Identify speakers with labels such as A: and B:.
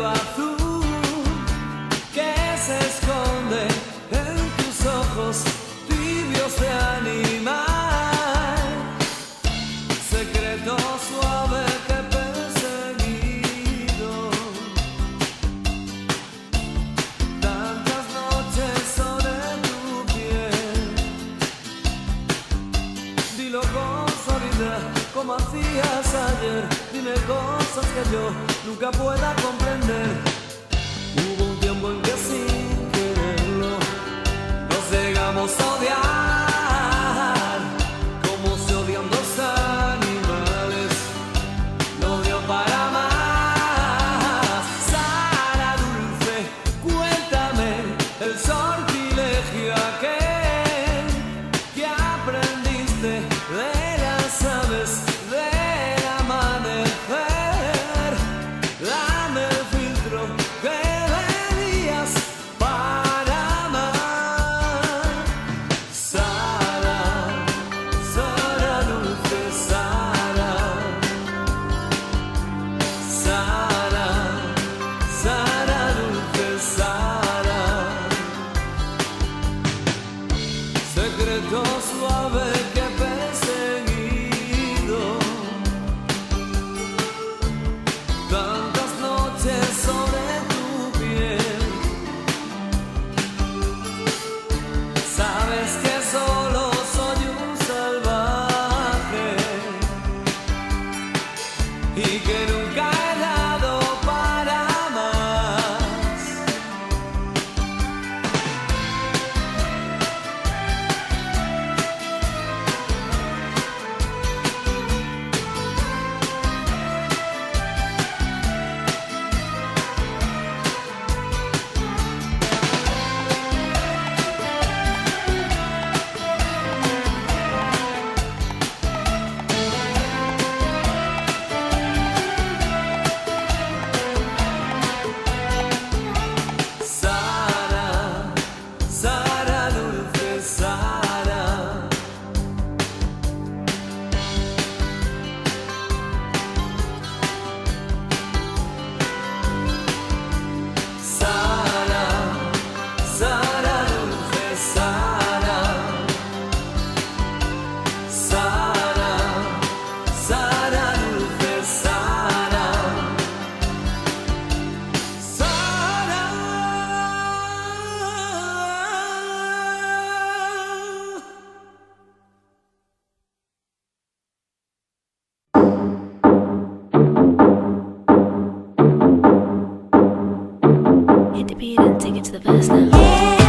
A: cielo azul que se esconde en tus ojos tibios de animal, secreto suave que he perseguido tantas noches sobre tu piel. Dilo con suavidad como hacías ayer, dime cosas que yo nunca pueda comprender. Hubo un tiempo en que sin quererlo nos llegamos a odiar, como se odian dos animales, no dio para más. Sara dulce, cuéntame el sortilegio aquel que aprendiste de las aves del amanecer. Dame el filtro que venías para amar. Sara, Sara dulce, Sara, Sara, Sara dulce, Sara, secreto suave que he perseguido tantas noches sobre tu piel. Sabes que solo soy un salvaje y que nunca he dado para más. Sara, Sara dulce, Sara, Sara, Sara dulce, Sara, Sara, Sara dulce, Sara, Sara.
B: Hit the beat and take it to the verse now.